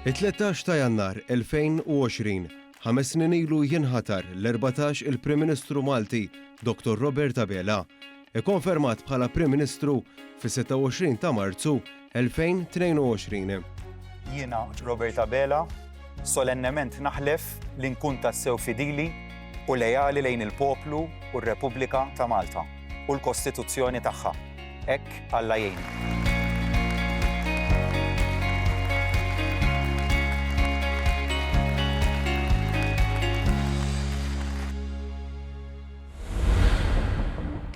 13 ta' Jannar 2020, 5 snin ilu jinħatar l-14 il-Prim Ministru Malti, Dr. Robert Abela, ikkonfermat bħala Prim Ministru fis-26 ta' Marzu 2022. Jiena Robert Abela solennement naħlef li nkun tassew fidili u lejali lejn il-poplu u r-Repubblika ta' Malta u l-Kostituzzjoni tagħha. Hekk Alla jgħinni.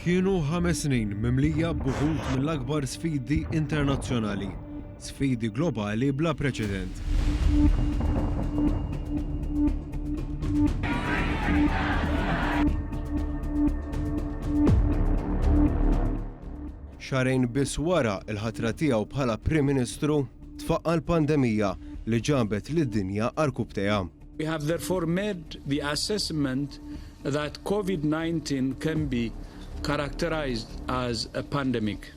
Kienu 5 snin mimlija b'uħud mill-akbar sfidi internazzjonali, sfidi globali bla preċedent. Xarejn biss wara l-ħatra tiegħu bħala Prim Ministru tfaqqa l-pandemija li ġabet lid-dinja għall-kub teha. We have therefore made the assessment that COVID-19 can be characterized as a pandemic.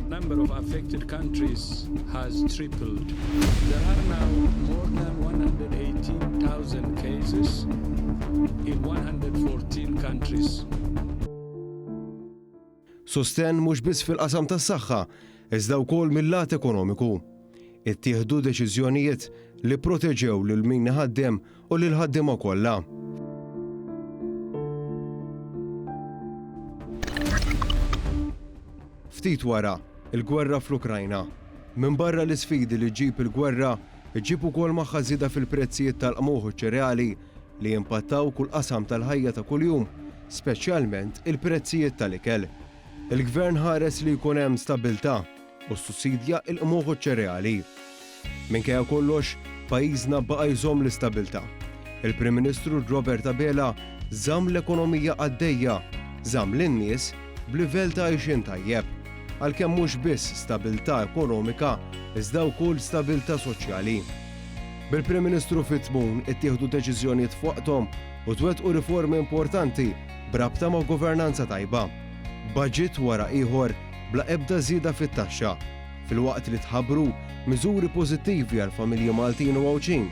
Number of affected countries has tripled. There are now more than 118,000 cases in 114 countries. Sosten mhux biss fil-qasam tas-saħħa, iżda wkoll mill-lat ekonomiku. Ittieħdu deċiżjonijiet li proteġew lil min ħaddem u lil ħaddiema kollha. Ftit wara il-gwerra fl-Ukrajna, minn barra l-isfidi li ġib il-gwerra, ġib ukoll magħha żieda fil-prezzijiet tal-qmugħ u ċereali li jimpattaw kull qasam tal-ħajja ta' kuljum, speċjalment il-prezzijiet tal-ikel. Il-Gvern ħares li jkun hemm stabbiltà u sussidja l-qmugħ u ċereali. Minkejja kollox, pajjiżna baqa' jżomm l-istabbiltà. Il-Prim Ministru Robert Abela żamm l-ekonomija għaddejja, żamm lin-nies b'livell ta' għajxin tajjeb, għalkemm mhux biss stabbiltà ekonomika, iżda wkoll stabbiltà soċjali. Bil-Prim Ministru fit-tmum ittieħdu deċiżjonijiet fuqhom u twettqu riformi importanti b'rabta ma' governanza tajba. Baġit wara ieħor bla ebda żieda fit-taxxa, filwaqt li tħabbru miżuri pożittivi għal familji Maltin u Għawċin,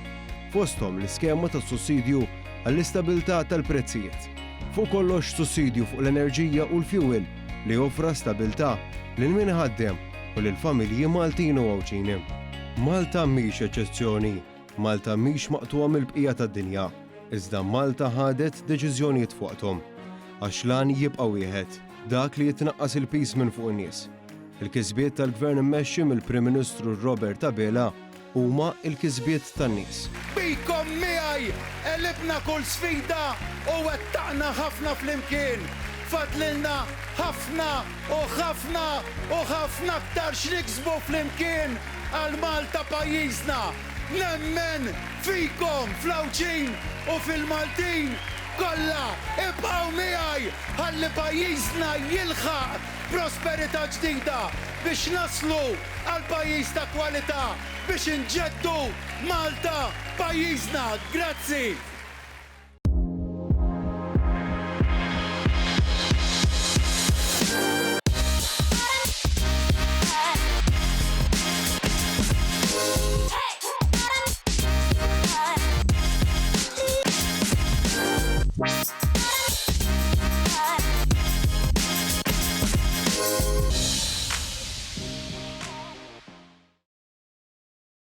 fosthom l-iskema tas sussidju għall-istabilità tal-prezzijiet. Fuq kollox sussidju fuq l-enerġija u l-fuel li joffra stabilità lil min ħaddem u lil familji Maltin u Għawċin. Malta mhix eċċezzjoni, Malta mhix maqtuha mill-bqija tad-dinja, iżda Malta ħadet deċiżjonijiet fuqhom. Għax lan jibqa' wieħed, dak li jitnaqqas il-pis minn fuq in-nies. Il-kisbiet tal-Gvern immexxi mill-Prim Ministru Robert Abela huma l-kisbiet tan-nies. Bikom miegħi elibna kull sfida u wettaqna ħafna flimkien. Fadlilna ħafna u ħafna u ħafna aktar x'niksbu flimkien għal Malta pajjiżna. Nemmen fikom fl-Għawċin u fil-Maltin kollha ibqgħu miegħi ħalli pajjiżna jilħaq prosperità ġdida biex naslu għal pajjiż ta' kwalità biex inġeddu Malta pajjiżna. Grazzi.